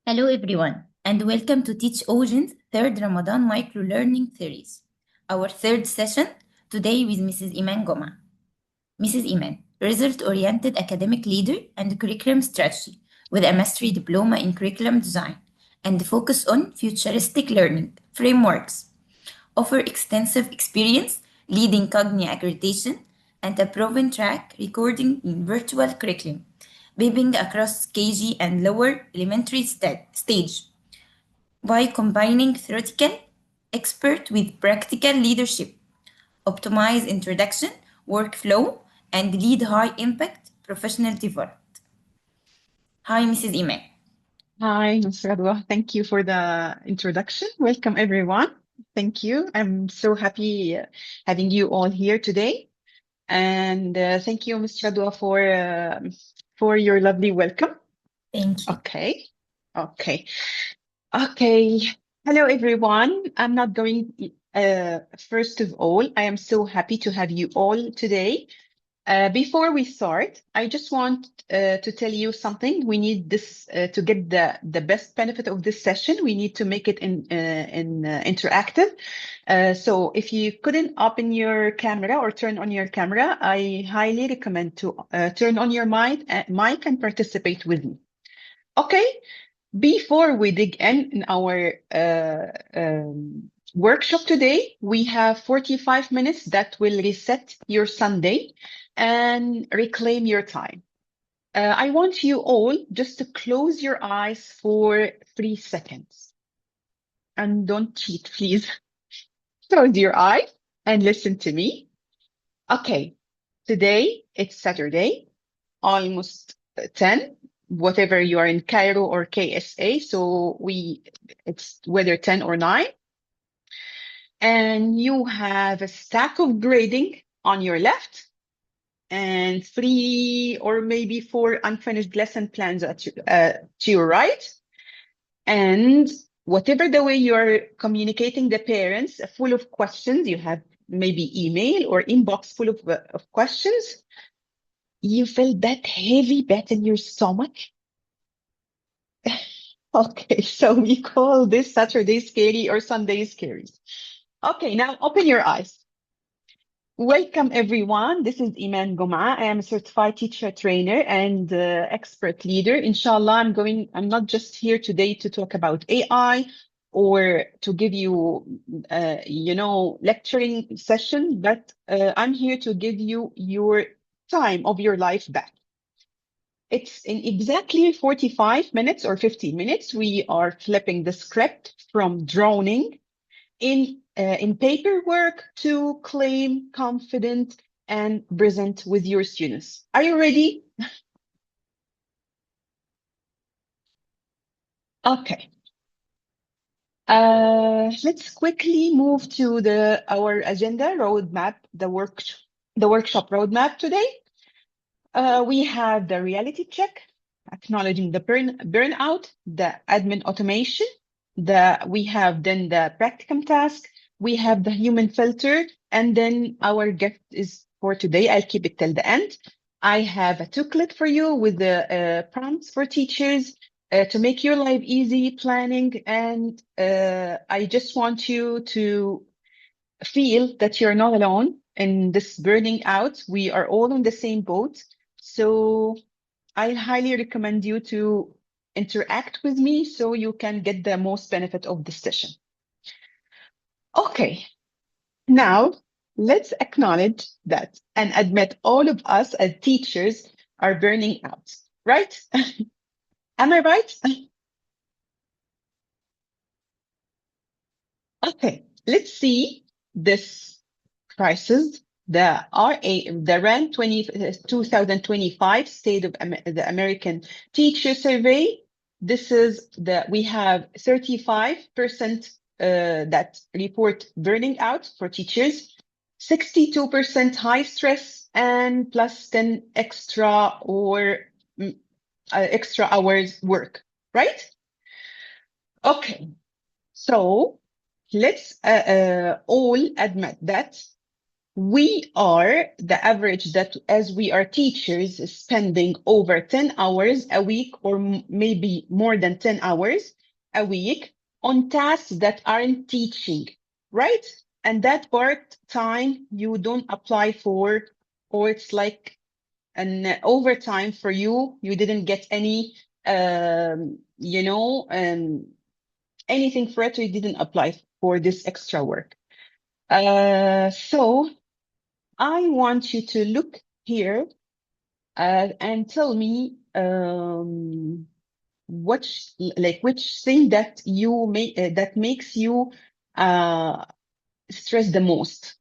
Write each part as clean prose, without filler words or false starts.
Hello everyone, and welcome to Teach Ocean's third Ramadan micro learning series. Our third session today with Mrs. Eman Gomaa. Mrs. Eman, result oriented academic leader and curriculum strategy with a mastery diploma in curriculum design and focus on futuristic learning frameworks. Offer extensive experience leading Cogni accreditation and a proven track recording in virtual curriculum, beeping across KG and lower elementary stage by combining theoretical expert with practical leadership, optimize introduction, workflow, and lead high impact professional development. Hi, Mrs. Iman. Hi, Ms. Radwa. Thank you for the introduction. Welcome, everyone. Thank you. I'm so happy having you all here today. And thank you, Ms. Radwa, for your lovely welcome. Thank you. Okay. Okay. Okay. Hello, everyone. I'm not going, first of all, I am so happy to have you all today. Before we start, I just want to tell you something. We need this to get the best benefit of this session. We need to make it interactive. So if you couldn't open your camera or turn on your camera, I highly recommend to turn on your mic and participate with me. Okay. Before we dig in our workshop today, we have 45 minutes that will reset your Sunday and reclaim your time. I want you all just to close your eyes for 3 seconds. And don't cheat, please. Close your eyes and listen to me. Okay, today it's Saturday, almost 10, whatever you are in Cairo or KSA. So it's whether 10 or 9. And you have a stack of grading on your left and 3 or maybe 4 unfinished lesson plans to your right. And whatever the way you're communicating the parents, full of questions, you have maybe email or inbox full of questions. You feel that heavy bed in your stomach. Okay, so we call this Saturday scary or Sunday scary. Okay, now open your eyes. Welcome, everyone. This is Eman Gomaa. I am a certified teacher trainer and expert leader. Inshallah, I'm not just here today to talk about AI or to give you, lecturing session, but I'm here to give you your time of your life back. It's in exactly 45 minutes or 50 minutes. We are flipping the script from droning in paperwork to claim confident and present with your students. Are you ready? Okay. Let's quickly move to our agenda roadmap, the workshop roadmap today. We have the reality check, acknowledging the burnout, the admin automation, we have then the practicum task, we have the human filter, and then our gift is for today. I'll keep it till the end. I have a toolkit for you with the prompts for teachers to make your life easy planning. And I just want you to feel that you're not alone in this burning out. We are all on the same boat. So I highly recommend you to interact with me so you can get the most benefit of this session. Okay, now let's acknowledge that and admit all of us as teachers are burning out, right? Am I right? Okay, let's see this crisis, the RAND 2025 State of the American Teacher Survey. We have 35% that report burning out for teachers, 62% high stress, and plus 10 extra hours work, right? Okay, so let's all admit that we are the average that as we are teachers spending over 10 hours a week or maybe more than 10 hours a week on tasks that aren't teaching, right? And that part time you don't apply for, or it's like an overtime for you. You didn't get any, anything for it. You didn't apply for this extra work. So I want you to look here and tell me which thing that you make that makes you uh, stress the most.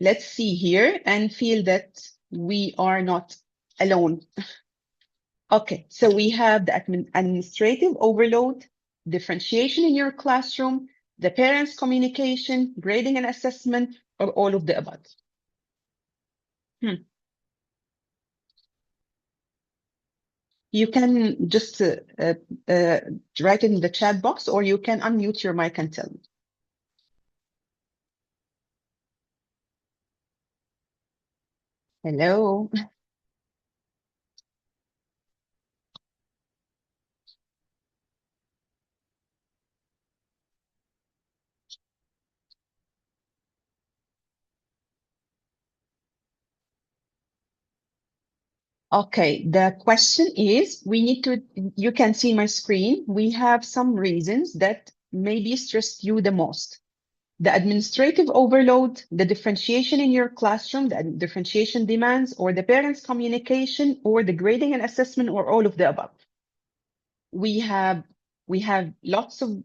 Let's see here and feel that we are not alone. Okay, so we have the administrative overload, differentiation in your classroom, the parents' communication, grading and assessment, or all of the above. Hmm. You can just write it in the chat box, or you can unmute your mic and tell me. Hello. Okay, the question is, you can see my screen. We have some reasons that maybe stressed you the most. The administrative overload, the differentiation in your classroom, the differentiation demands, or the parents' communication, or the grading and assessment, or all of the above. We have lots of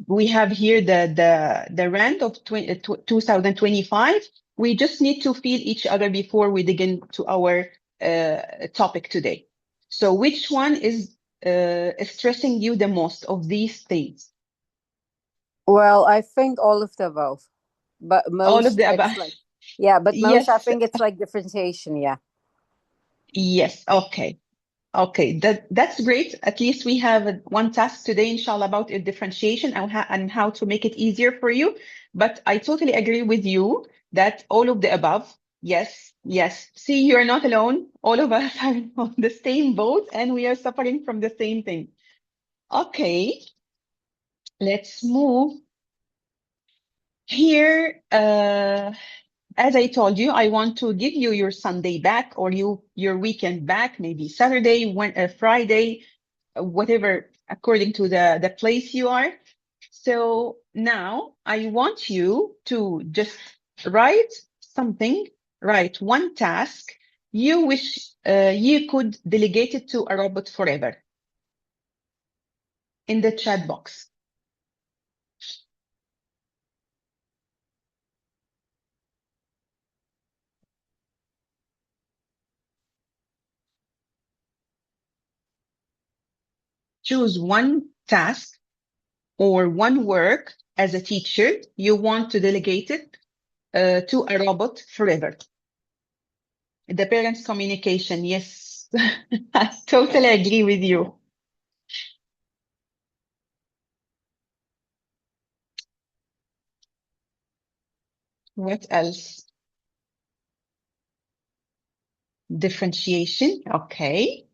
we have here the rand of 2025. We just need to feel each other before we dig into our topic today. So which one is stressing you the most of these things? Well, I think all of the above, but All of most the it's above. like, yeah, but most I Yes, think it's like differentiation. Yeah. yes. Okay. Okay, that's great. At least we have one task today, inshallah, about differentiation and how to make it easier for you. But I totally agree with you that all of the above, yes, yes. See, you're not alone. All of us are on the same boat and we are suffering from the same thing. Okay, let's move here. As I told you, I want to give you your Sunday back or your weekend back, maybe Saturday, Friday, whatever, according to the place you are. So now I want you to just write something, write one task you wish you could delegate it to a robot forever in the chat box. Choose one task or one work as a teacher you want to delegate it to a robot forever. The parents' communication, yes, I totally agree with you. What else? Differentiation, okay.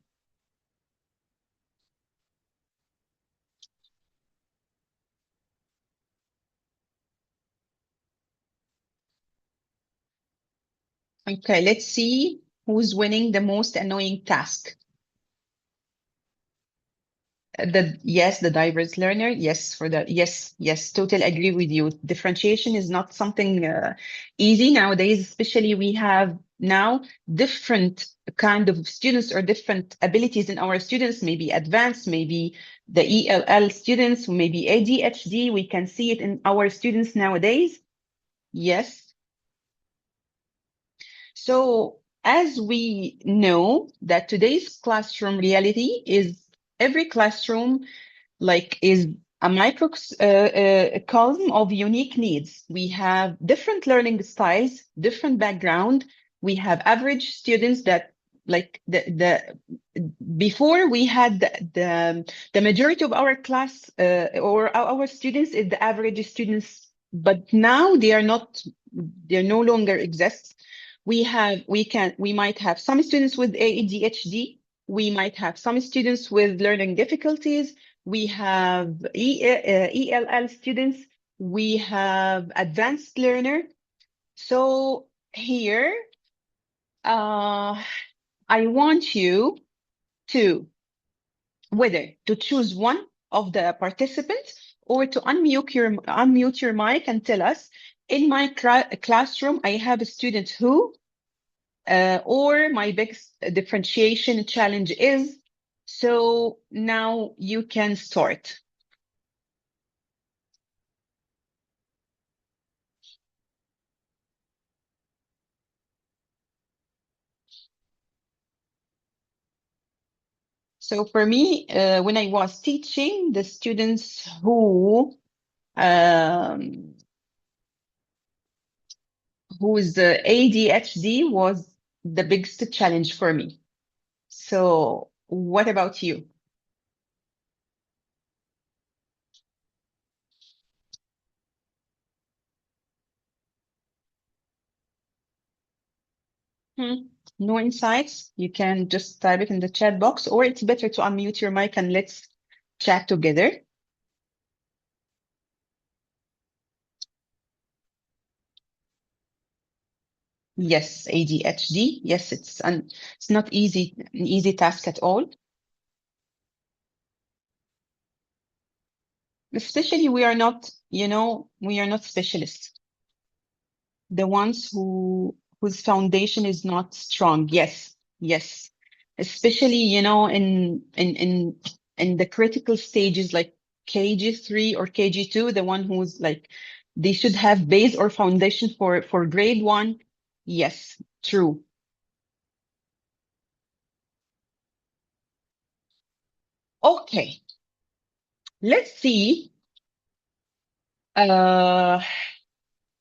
Okay, let's see who's winning the most annoying task. The diverse learner. Yes, yes, totally agree with you. Differentiation is not something easy nowadays, especially we have now different kind of students or different abilities in our students, maybe advanced, maybe the ELL students, maybe ADHD. We can see it in our students nowadays. Yes. So as we know that today's classroom reality is every classroom is a microcosm of unique needs. We have different learning styles, different background. We have average students that like the before we had the majority of our class or our students is the average students, but now they are not they no longer exist. We might have some students with ADHD. We might have some students with learning difficulties. We have ELL students. We have advanced learner. So here, I want you to whether to choose one of the participants or to unmute your mic and tell us, in my classroom, I have a student who, or my biggest differentiation challenge is. So now you can start. So for me, when I was teaching, the students um, whose ADHD was the biggest challenge for me. So what about you? No insights? You can just type it in the chat box, or it's better to unmute your mic and let's chat together. Yes, ADHD. Yes, it's not an easy task at all. Especially we are not, we are not specialists. The ones whose foundation is not strong. Yes, yes. Especially, in the critical stages like KG3 or KG2, the one who's like they should have base or foundation for grade one. Yes, true. Okay, let's see. Uh,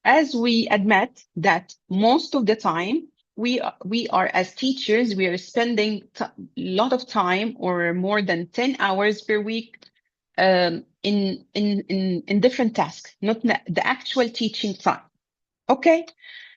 as we admit that most of the time we are as teachers, we are spending a lot of time or more than 10 hours per week in different tasks, not the actual teaching time. Okay,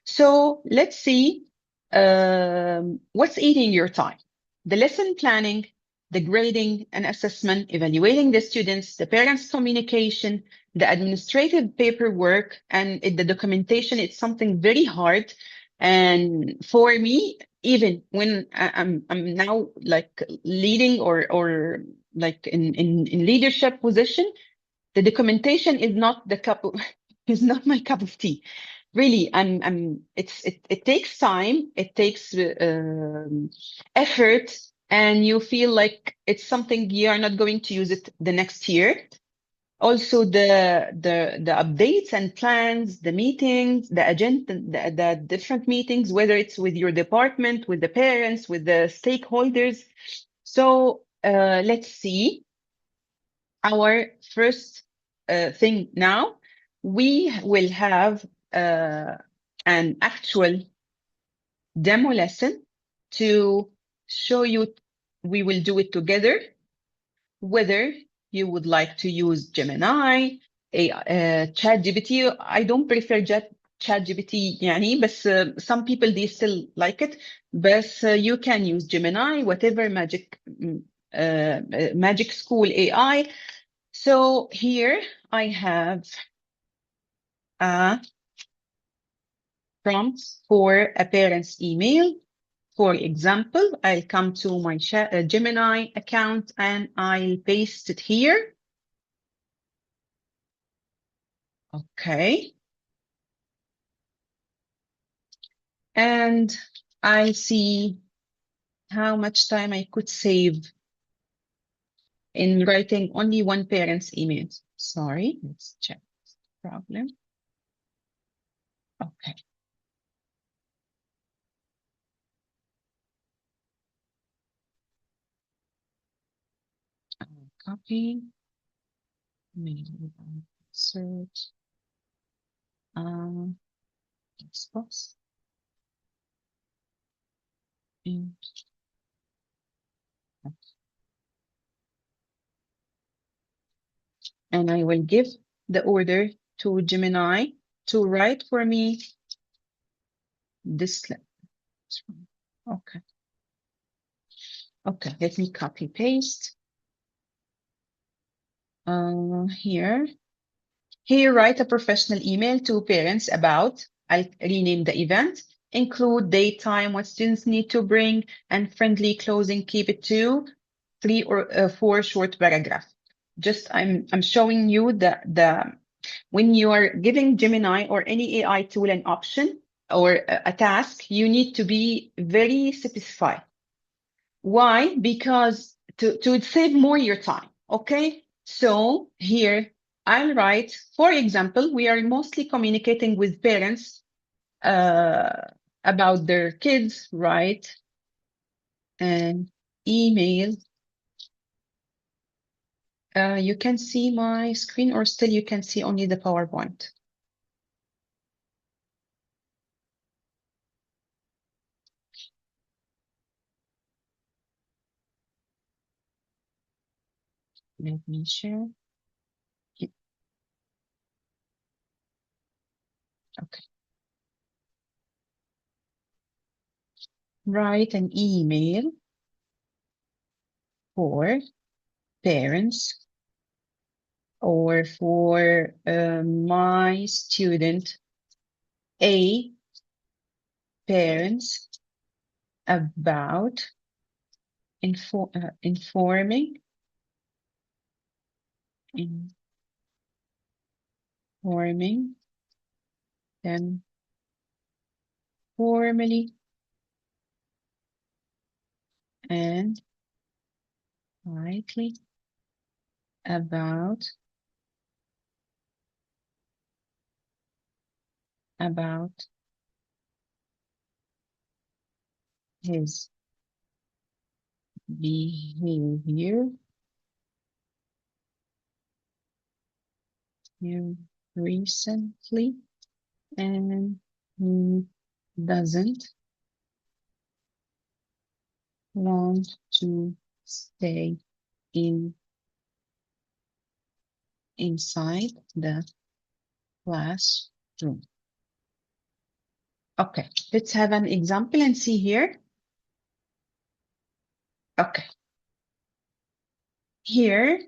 so let's see what's eating your time. The lesson planning, the grading and assessment, evaluating the students, the parents' communication, the administrative paperwork, and the documentation. It's something very hard. And for me, even when I'm now like leading or like in leadership position, the documentation is not the cup of, is not my cup of tea. Really, it takes time, it takes effort, and you feel like it's something you are not going to use it the next year. Also, the updates and plans, the meetings, the agenda, the different meetings, whether it's with your department, with the parents, with the stakeholders. So let's see. Our first thing now, we will have an actual demo lesson to show you. We will do it together, whether you would like to use Gemini, ChatGPT. I don't prefer ChatGPT, يعني, but some people, they still like it. But you can use Gemini, whatever magic school AI. So here I have a prompt for a parent's email. For example, I'll come to my Gemini account and I'll paste it here. Okay. And I see how much time I could save in writing only one parent's email. Sorry, let's check this problem. Okay. Copy, maybe search, Xbox, and I will give the order to Gemini to write for me this. Okay. Okay, let me copy paste. Here. Here, write a professional email to parents about, I'll rename the event, include date, time, what students need to bring, and friendly closing, keep it to 3 or 4 short paragraph. Just I'm showing you the when you are giving Gemini or any AI tool an option or a task, you need to be very specified. Why? Because to save more your time. Okay. So here I'll write, for example, we are mostly communicating with parents about their kids, right? And email. You can see my screen or still you can see only the PowerPoint. Let me share. Okay. Write an email for parents or for my student A parents about informing them formally and politely about his behavior recently, and he doesn't want to stay inside the classroom. Okay, let's have an example and see here. Okay, here,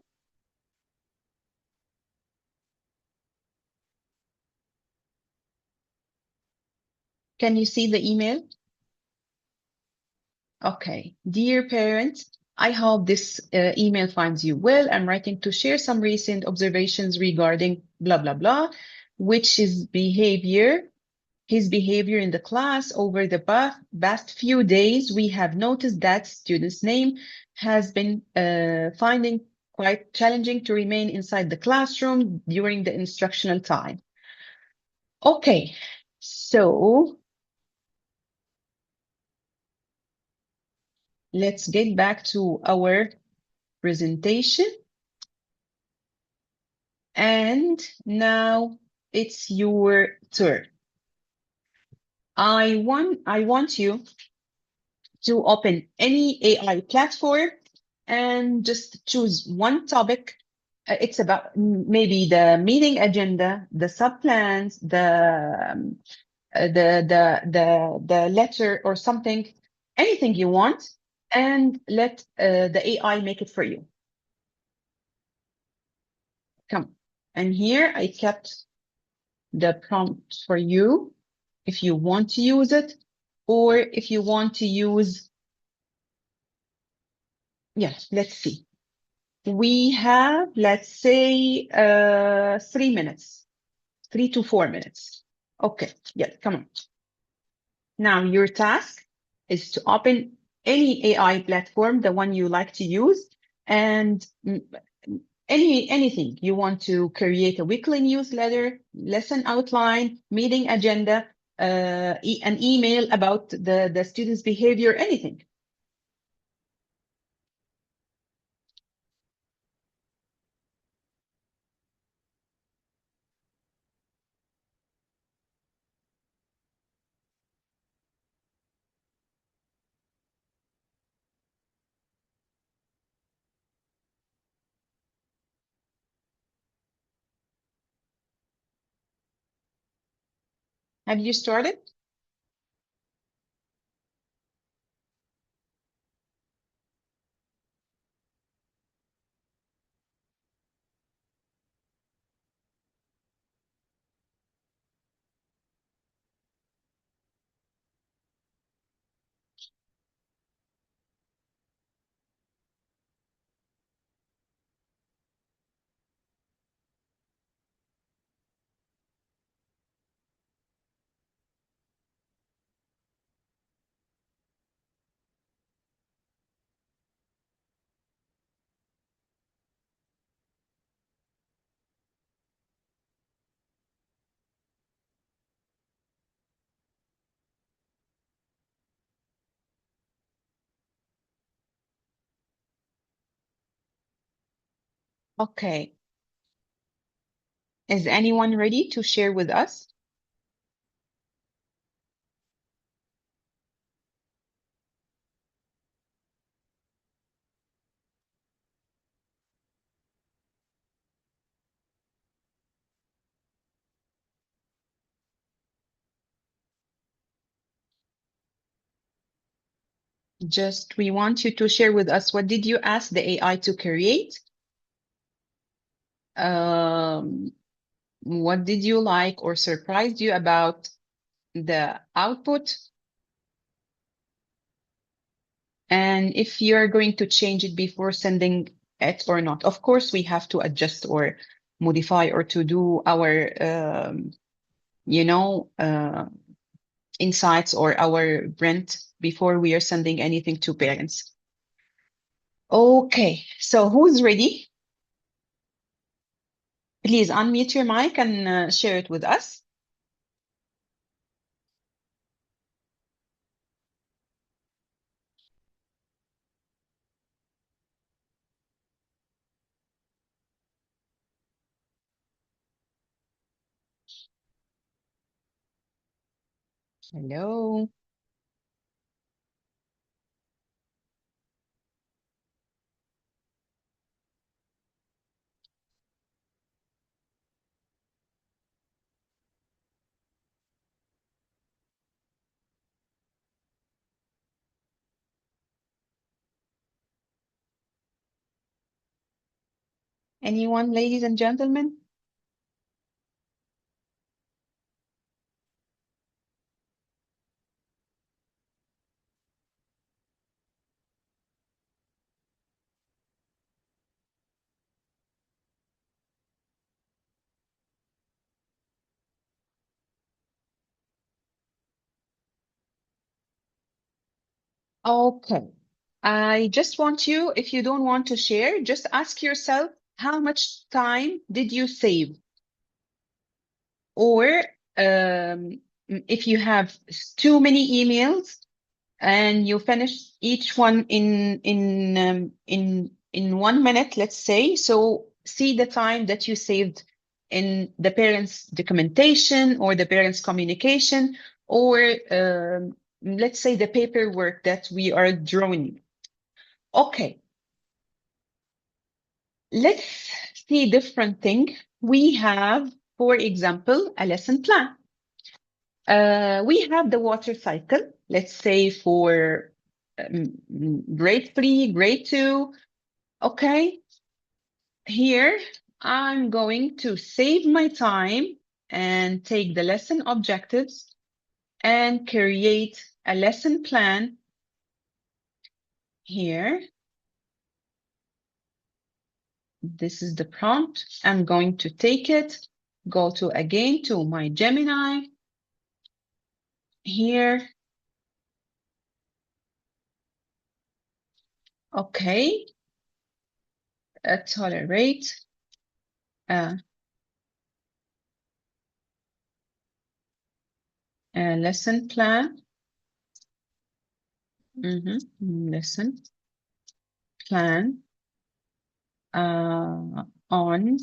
can you see the email? Okay, dear parents, I hope this email finds you well. I'm writing to share some recent observations regarding blah, blah, blah, which is his behavior in the class. Over the past few days, we have noticed that student's name has been finding quite challenging to remain inside the classroom during the instructional time. Okay, so let's get back to our presentation. And now it's your turn. I want you to open any AI platform and just choose one topic. It's about maybe the meeting agenda, the subplans, the letter or something, anything you want, and let the AI make it for you. Come. And here I kept the prompt for you if you want to use it, or if you want to use, yes, let's see. We have, let's say, 3 minutes, 3 to 4 minutes. Okay, yeah, come on. Now your task is to open any AI platform, the one you like to use, and anything you want to create a weekly newsletter, lesson outline, meeting agenda, an email about the student's behavior, anything. Have you started? Okay. Is anyone ready to share with us? Just we want you to share with us, what did you ask the AI to create? What did you like or surprised you about the output? And if you're going to change it before sending it or not. Of course, we have to adjust or modify or to do our, you know, insights or our print before we are sending anything to parents. Okay, so who's ready? Please unmute your mic and share it with us. Hello. Anyone, ladies and gentlemen? Okay. I just want you, if you don't want to share, just ask yourself, how much time did you save? Or if you have too many emails and you finish each one in 1 minute, let's say, so see the time that you saved in the parents' documentation or the parents' communication, or let's say the paperwork that we are drawing. Okay, let's see different thing. We have, for example, a lesson plan. We have the water cycle, let's say for grade 3, grade 2. Okay, here I'm going to save my time and take the lesson objectives and create a lesson plan here. This is the prompt. I'm going to take it, go to again to my Gemini here. Okay, tolerate a lesson plan. Lesson plan on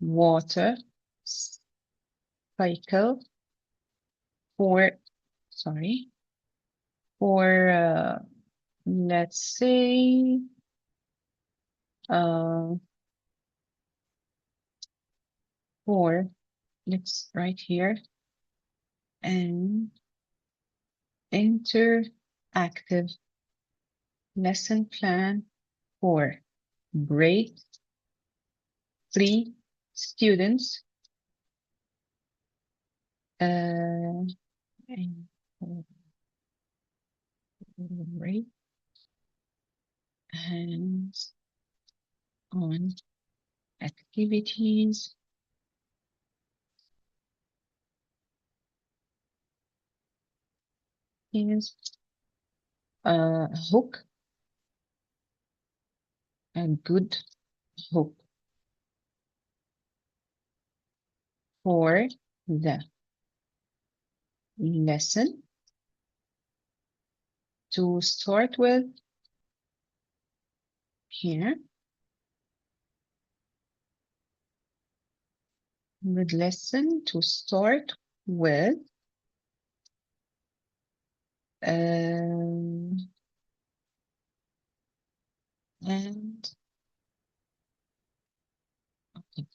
water cycle for, sorry, for let's say for, let's write here, an interactive lesson plan for grade 3 students and rate hands-on activities is a hook, a good hook for the lesson to start with here. Good lesson to start with. And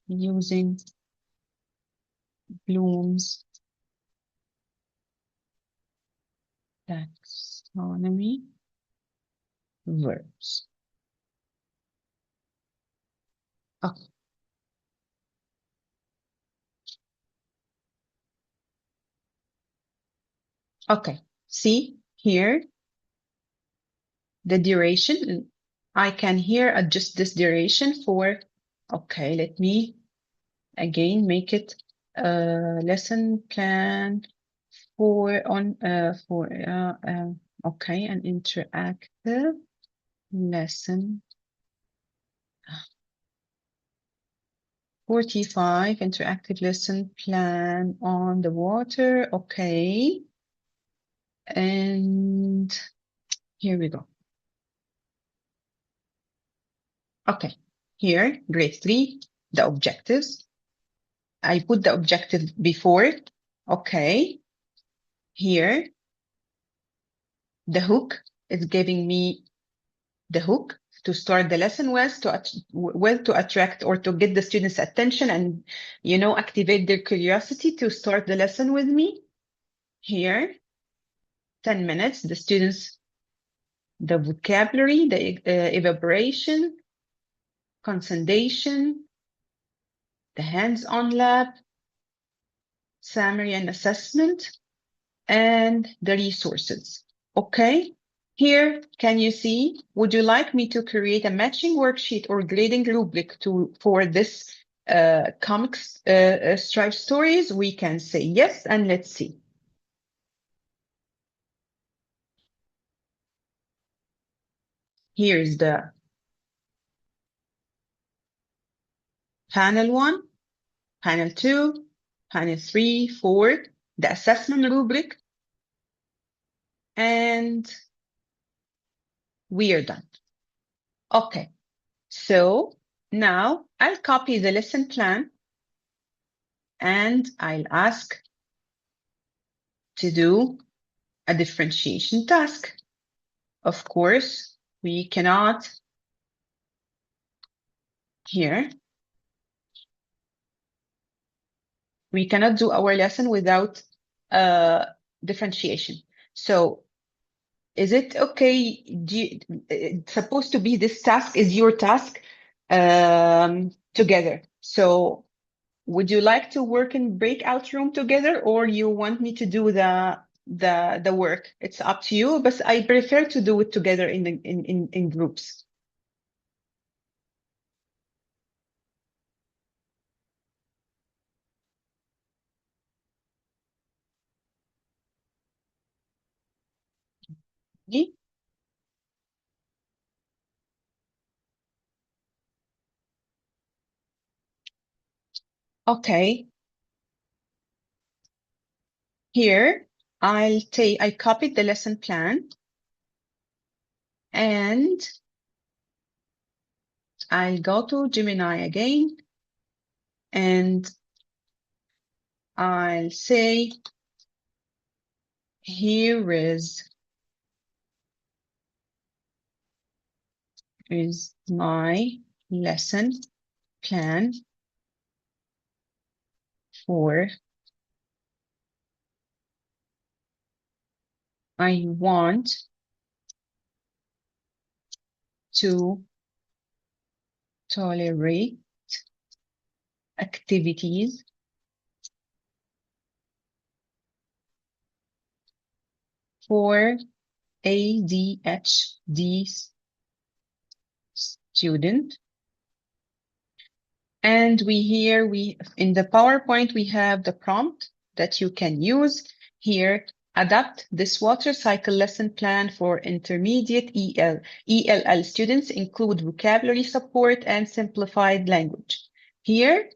using Bloom's taxonomy verbs. Okay. Okay. See here the duration. I can here adjust this duration for. Okay, let me again make it a lesson plan for okay, an interactive lesson 45 interactive lesson plan on the water. Okay, and here we go. Okay, here grade 3, the objectives. I put the objective before. Okay, here the hook is giving me the hook to start the lesson with, to attract or to get the students' attention and, you know, activate their curiosity to start the lesson with me. Here, 10 minutes, the students, the vocabulary, the evaporation, condensation, the hands-on lab, summary and assessment, and the resources. Okay. Here, can you see, would you like me to create a matching worksheet or grading rubric for this comics stripe stories? We can say yes, and let's see. Here's the panel 1, panel 2, panel 3, 4, the assessment rubric, and we are done. Okay, so now I'll copy the lesson plan and I'll ask to do a differentiation task. Of course, we cannot here. We cannot do our lesson without differentiation. So is it okay? It's supposed to be this task is your task together. So would you like to work in breakout room together, or you want me to do the work? It's up to you, but I prefer to do it together in groups. Okay. Here, I copied the lesson plan and I'll go to Gemini again and I'll say, here is my lesson plan for I want to tolerate activities for ADHD student. And in the PowerPoint, we have the prompt that you can use here. Adapt this water cycle lesson plan for intermediate ELL students, include vocabulary support and simplified language. Here,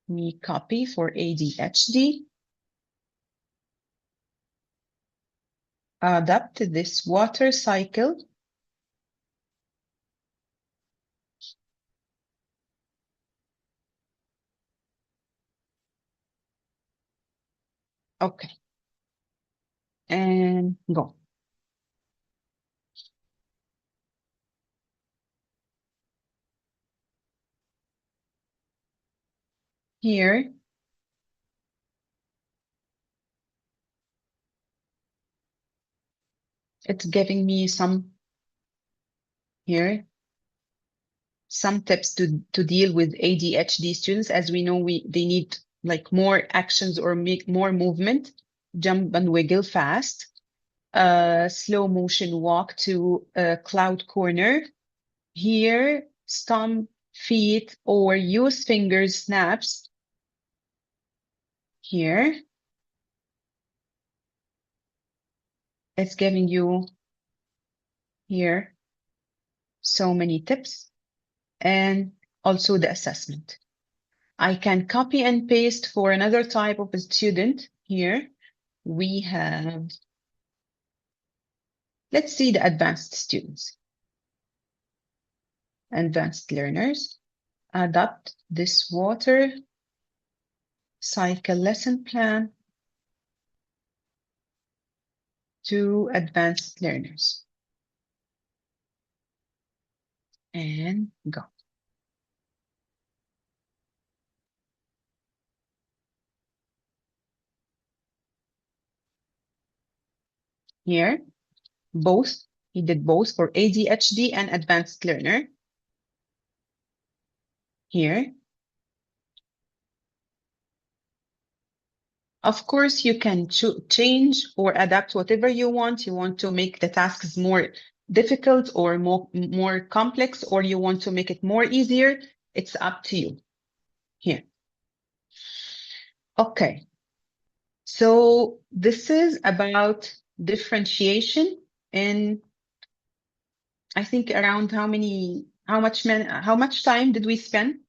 we copy for ADHD. Adapt this water cycle Okay. And go. Here, it's giving me some tips to deal with ADHD students. As we know, they need like more actions or make more movement, jump and wiggle fast, slow motion walk to cloud corner. Here, stomp feet or use fingers snaps. Here, it's giving you here so many tips and also the assessment. I can copy and paste for another type of a student. Here we have, let's see the advanced students, advanced learners. Adapt this water cycle lesson plan to advanced learners. And go. Here, both, he did both for ADHD and advanced learner. Here, of course, you can change or adapt whatever you want. You want to make the tasks more difficult or more complex, or you want to make it more easier. It's up to you. Here. Okay. So this is about differentiation in, I think, around how much time did we spend?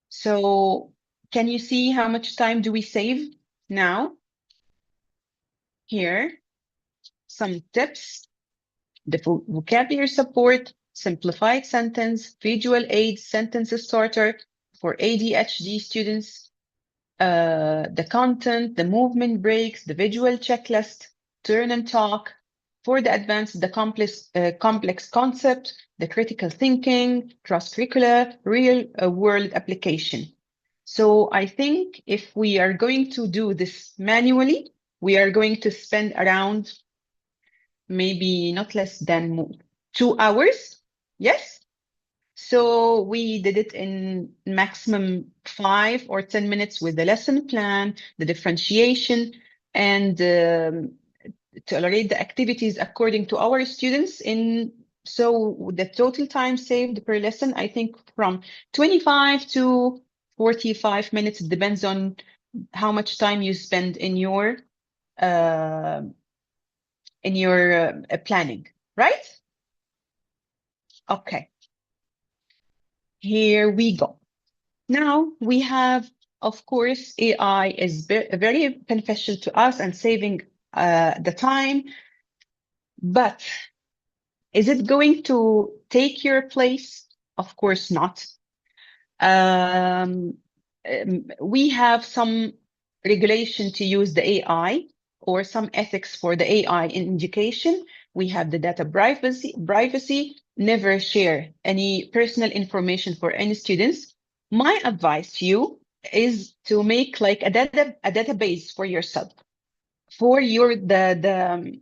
So can you see how much time do we save now? Here, some tips, the vocabulary support, simplified sentence, visual aids, sentence starter for ADHD students, the content, the movement breaks, the visual checklist, turn and talk. For the advanced, the complex concept, the critical thinking, cross-curricular, real-world application. So I think if we are going to do this manually, we are going to spend around maybe not less than 2 hours. Yes? So we did it in maximum 5 or 10 minutes with the lesson plan, the differentiation, and tolerate the activities according to our students. So the total time saved per lesson, I think from 25 to 45 minutes. It depends on how much time you spend in your planning, right? Okay. Here we go. Now we have, of course, AI is very beneficial to us and saving the time, but is it going to take your place? Of course not. We have some regulation to use the AI or some ethics for the AI in education. We have the data privacy, never share any personal information for any students. My advice to you is to make like a database for yourself, for the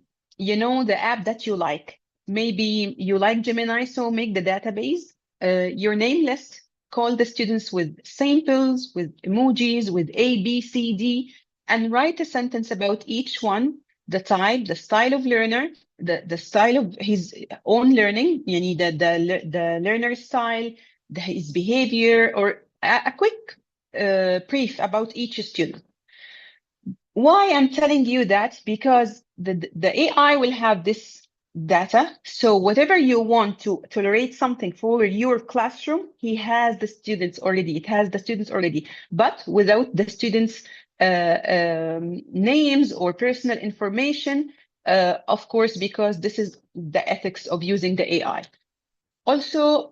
app that you like. Maybe you like Gemini, so make the database, your name list, call the students with samples, with emojis, with A, B, C, D, and write a sentence about each one, the type, the style of learner, the style of his own learning, the learner style, his behavior, or a quick brief about each student. Why I'm telling you that? Because the AI will have this data. So whatever you want to tolerate something for your classroom, he has the students already. It has the students already, but without the students' names or personal information, of course, because this is the ethics of using the AI. Also,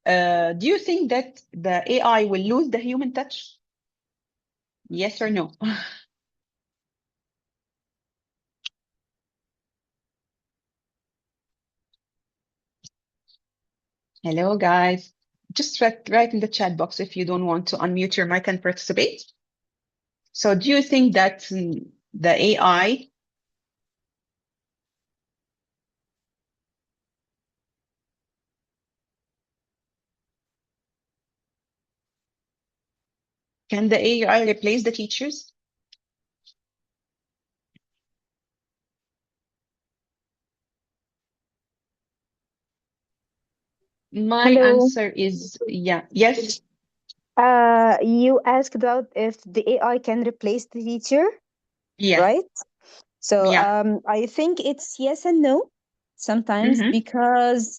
do you think that the AI will lose the human touch? Yes or no? Hello, guys. Just write in the chat box if you don't want to unmute your mic and participate. So do you think that the AI, can the AI replace the teachers? My Hello. answer is yeah. Yes. You asked about if the AI can replace the teacher, Yeah. right? So Yeah. I think it's yes and no sometimes Mm-hmm. because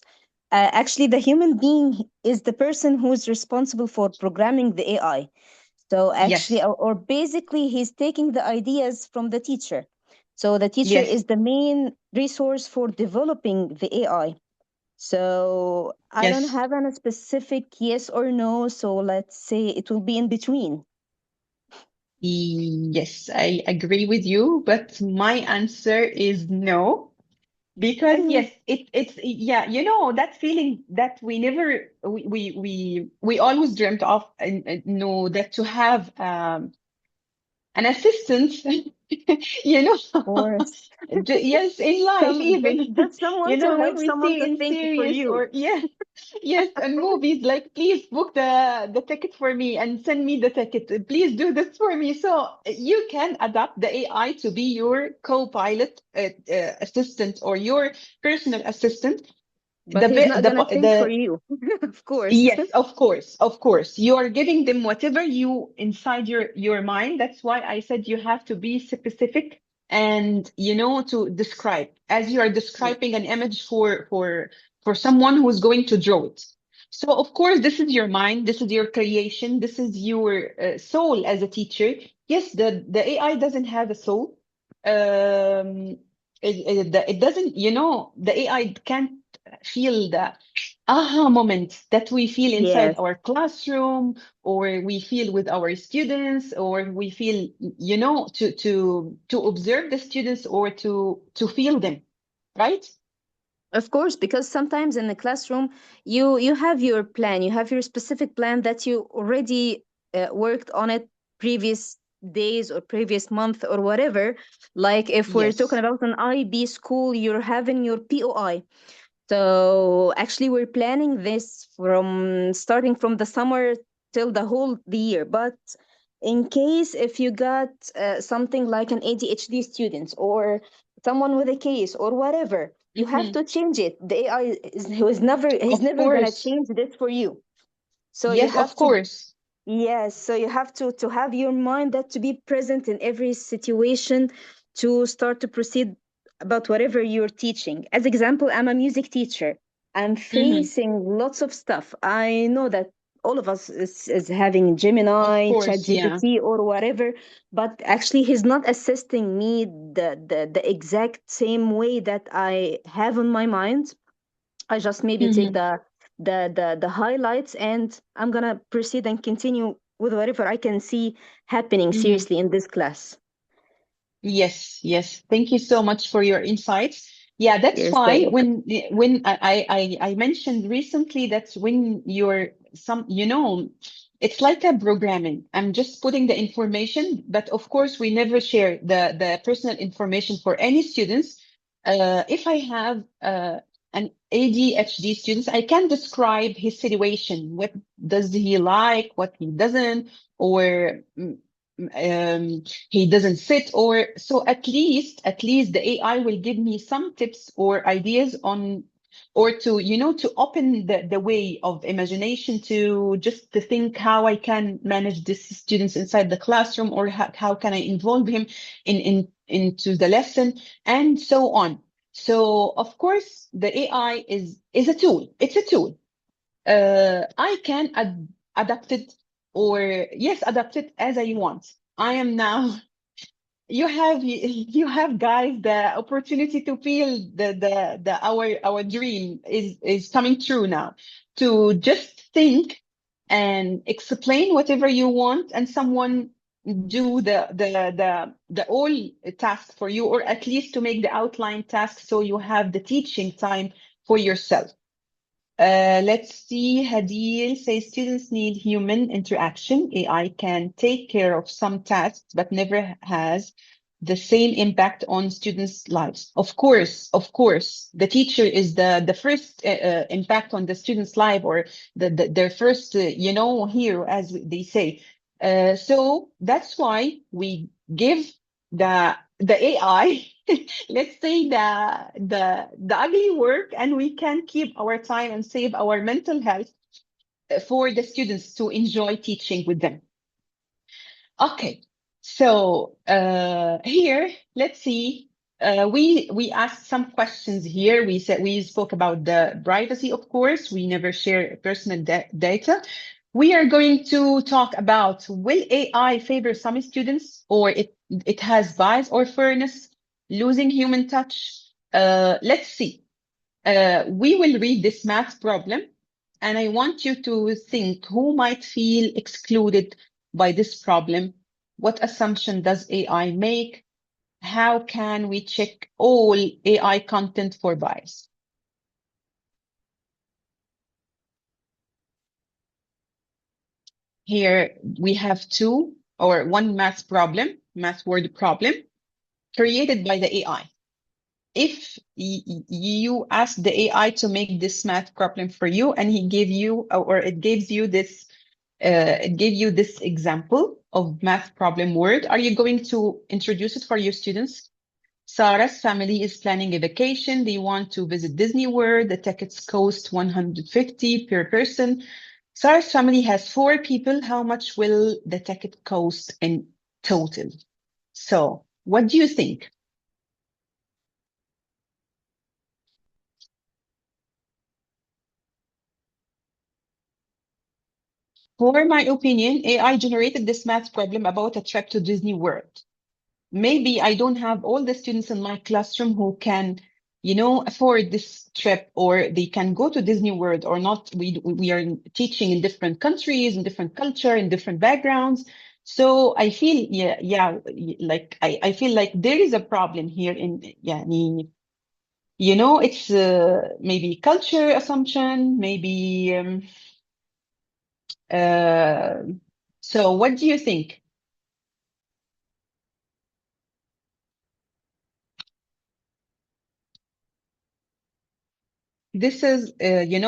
actually the human being is the person who's responsible for programming the AI. So actually, Yes. or basically, he's taking the ideas from the teacher. So the teacher Yes. is the main resource for developing the AI. So I don't Yes. have a specific yes or no. So let's say it will be in between. Yes, I agree with you, but my answer is no. Because yes, it's yeah, that feeling that we never we always dreamt of, and know that to have an assistant, you know, Or yes, in life even, just someone to when help we someone see to in think for series you. or yeah, yes, and movies, like, please book the ticket for me and send me the ticket. Please do this for me. So you can adapt the AI to be your co-pilot assistant or your personal assistant. But The he's bi- not the gonna po- think for the you, of course. Yes, of course, of course. You are giving them whatever you inside your mind. That's why I said you have to be specific and to describe as you are Yeah. describing an image for someone who's going to draw it. So of course, this is your mind, this is your creation, this is your soul as a teacher. Yes, the AI doesn't have a soul. It doesn't, the AI can't feel the aha moment that we feel inside Yes. our classroom, or we feel with our students, or we feel, to observe the students, or to feel them, right? Of course, because sometimes in the classroom, you have your plan, you have your specific plan that you already worked on it previous days or previous month or whatever. Like if we're talking Yes. about an IB school, you're having your POI. So actually, we're planning this from starting from the summer till the whole the year. But in case if you got something like an ADHD student or someone with a case or whatever, you have Hmm. to change it. The AI is who is never he's Of never gonna course. change this for you. So you Yes, of have to. course. Yes, so you have to have your mind that to be present in every situation to start to proceed about whatever you're teaching. As example, I'm a music teacher. I'm Hmm. facing lots of stuff. I know that all of us is having Of Gemini, course, yeah. ChatGPT, or whatever, but actually he's not assisting me the exact same way that I have on my mind. I just maybe take Hmm. the highlights and I'm gonna proceed and continue with whatever I can see happening Hmm. seriously in this class. Yes, yes. Thank you so much for your insights. Yeah, that's You're so why welcome. when I mentioned recently that when you're some, it's like a programming. I'm just putting the information, but of course we never share the personal information for any students. If I have an ADHD student, I can describe his situation. What does he like? What he doesn't? Or he doesn't sit, or so at least the AI will give me some tips or ideas on, or to to open the way of imagination, to just to think how I can manage these students inside the classroom, or how can I involve him into the lesson, and so on. So of course the AI is a tool. It's a tool. I can adapt it, or yes, adapt it as I want. I am now. You have guys the opportunity to feel the our dream is coming true now. To just think and explain whatever you want, and someone do the all task for you, or at least to make the outline task so you have the teaching time for yourself. Let's see. Hadil says students need human interaction. AI can take care of some tasks, but never has the same impact on students' lives. Of course, the teacher is the first impact on the student's life, or their first, hero, as they say. So that's why we give the AI, let's say the ugly work, and we can keep our time and save our mental health for the students to enjoy teaching with them. Okay, so here, let's see. We asked some questions here. We spoke about the privacy, of course. We never share personal data. We are going to talk about, will AI favor some students, or it has bias or fairness, losing human touch? Let's see. We will read this math problem, and I want you to think who might feel excluded by this problem. What assumption does AI make? How can we check all AI content for bias? Here we have one math word problem created by the AI. If you ask the AI to make this math problem for you, and it gives you this example of math problem word, are you going to introduce it for your students? Sarah's family is planning a vacation. They want to visit Disney World. The tickets cost 150 per person. Sarah's family has 4 people. How much will the ticket cost in total? So, what do you think? For my opinion, AI generated this math problem about a trip to Disney World. Maybe I don't have all the students in my classroom who can, afford this trip, or they can go to Disney World or not. We are teaching in different countries, in different culture, in different backgrounds. So I feel, like I feel like there is a problem here it's maybe culture assumption, maybe. Uh, so what do you think? This is, prove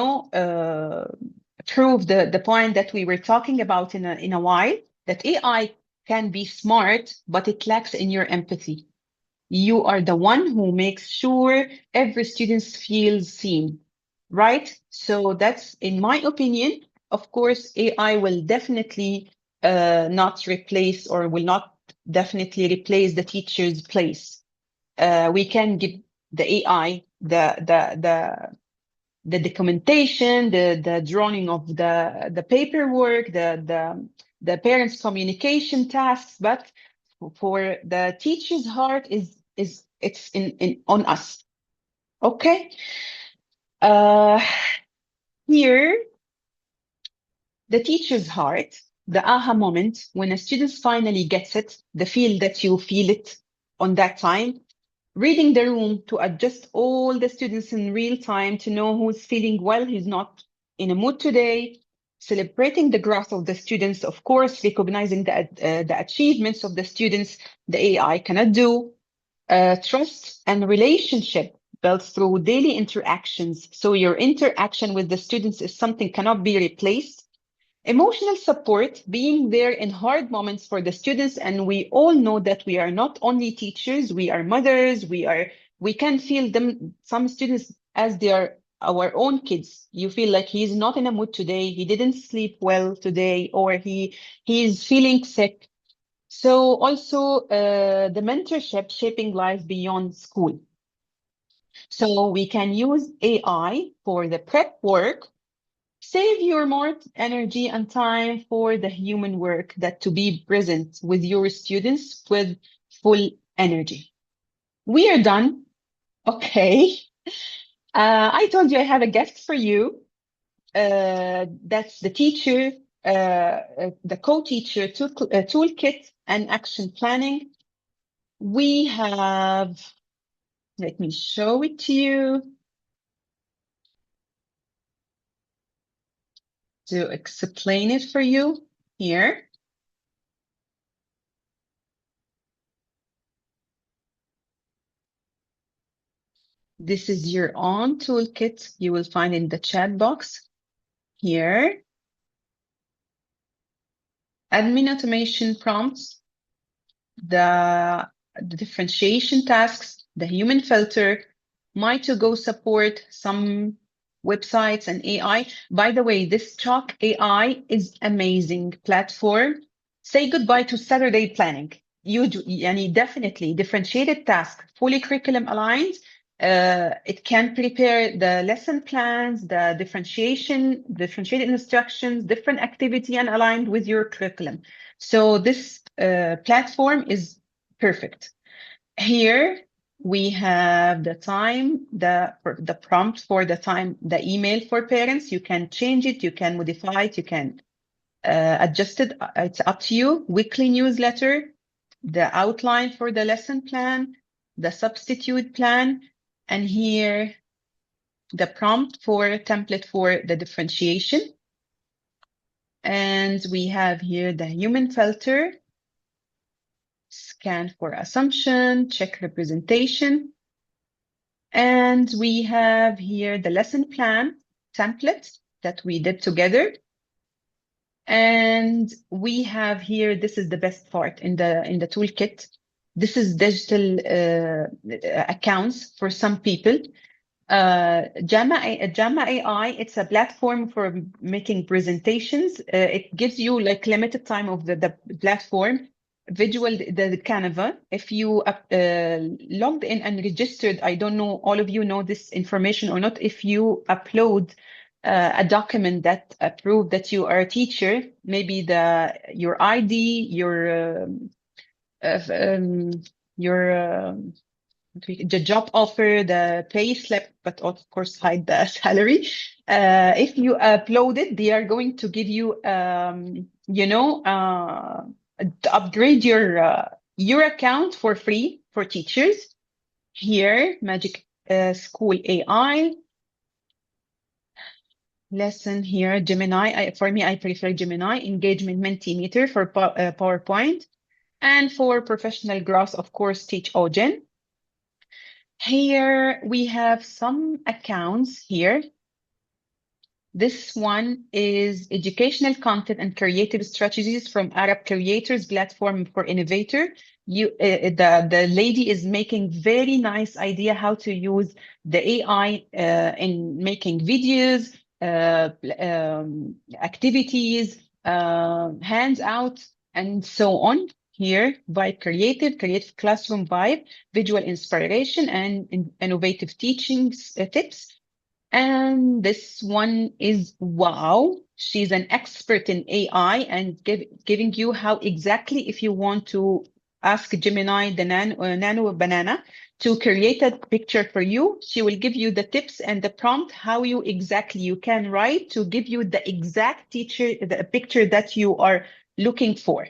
the point that we were talking about in a while, that AI can be smart, but it lacks in your empathy. You are the one who makes sure every student feels seen, right? So that's, in my opinion. Of course, AI will definitely not replace, or will not definitely replace the teacher's place. We can give the AI the documentation, the drawing of the paperwork, the parents' communication tasks, but for the teacher's heart it's in on us. Okay. Uh, Here, the teacher's heart, the aha moment, when a student finally gets it, the feel that you feel it on that time. Reading the room to adjust all the students in real time to know who's feeling well, who's not in a mood today. Celebrating the growth of the students, of course, recognizing the achievements of the students, the AI cannot do. Trust and relationship built through daily interactions. So your interaction with the students is something cannot be replaced. Emotional support, being there in hard moments for the students. And we all know that we are not only teachers, we are mothers, we can feel them, some students, as they are our own kids. You feel like he's not in a mood today, he didn't sleep well today, or he's feeling sick. So also the mentorship, shaping life beyond school. So we can use AI for the prep work. Save your more energy and time for the human work, that to be present with your students with full energy. We are done. Okay. I told you I have a gift for you. That's the teacher. the co-teacher toolkit and action planning. We have, let me show it to you to explain it for you here. This is your own toolkit you will find in the chat box here. Admin automation prompts, the differentiation tasks, the human filter, my to-go support, some websites and AI. By the way, this Chalk AI is amazing platform. Say goodbye to Saturday planning. You do, yani definitely differentiated task, fully curriculum aligned. It can prepare the lesson plans, the differentiated instructions, different activity and aligned with your curriculum. So this platform is perfect. Here we have the time, the prompt for the time, the email for parents. You can change it, you can modify it, you can adjust it. It's up to you. Weekly newsletter, the outline for the lesson plan, the substitute plan, and here the prompt for template for the differentiation. And we have here the human filter, scan for assumption, check representation. And we have here the lesson plan template that we did together. And we have here, this is the best part in the toolkit. This is digital accounts for some people. Gomaa AI, it's a platform for making presentations. It gives you like limited time of the platform, visual, the Canva. If you logged in and registered, I don't know, all of you know this information or not. If you upload a document that prove that you are a teacher, maybe your ID, the job offer, the pay slip, but of course hide the salary. If you upload it, they are going to give you, to upgrade your account for free for teachers. Here, Magic School AI. Lesson here, Gemini. For me, I prefer Gemini. Engagement Mentimeter for PowerPoint. And for professional growth, of course, Teach Ogen. Here we have some accounts here. This one is educational content and creative strategies from Arab creators platform for innovator. The lady is making very nice idea how to use the AI in making videos, activities, hands out, and so on. Here, Vibe creative classroom vibe, visual inspiration, and innovative teaching tips. And this one is wow. She's an expert in AI and giving you how exactly if you want to ask Gemini the nano banana to create a picture for you, she will give you the tips and the prompt how you can write to give you the exact the picture that you are looking for.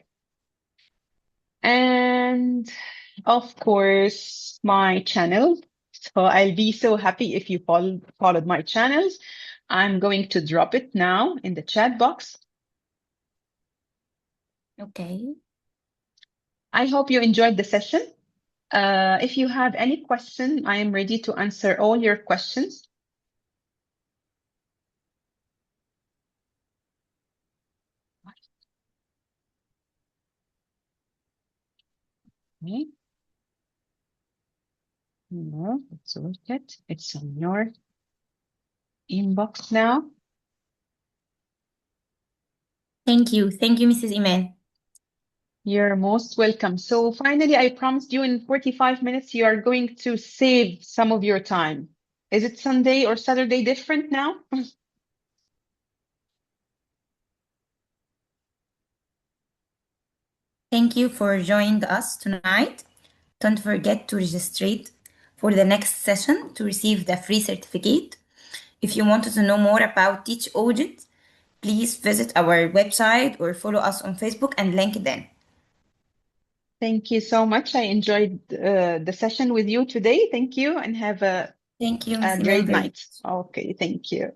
And of course, my channel. So I'll be so happy if you followed my channels. I'm going to drop it now in the chat box. Okay. I hope you enjoyed the session. If you have any question, I am ready to answer all your questions. Okay. No, it's worth it. It's on your inbox now. Thank you. Thank you, Mrs. Eman. You're most welcome. So finally, I promised you in 45 minutes, you are going to save some of your time. Is it Sunday or Saturday different now? Thank you for joining us tonight. Don't forget to register for the next session to receive the free certificate. If you wanted to know more about Teach Audit, Please visit our website or follow us on Facebook and LinkedIn. Thank you so much. I enjoyed the session with you today. Thank you and have Thank you, a Miss Iman, great very night. much. Okay, thank you.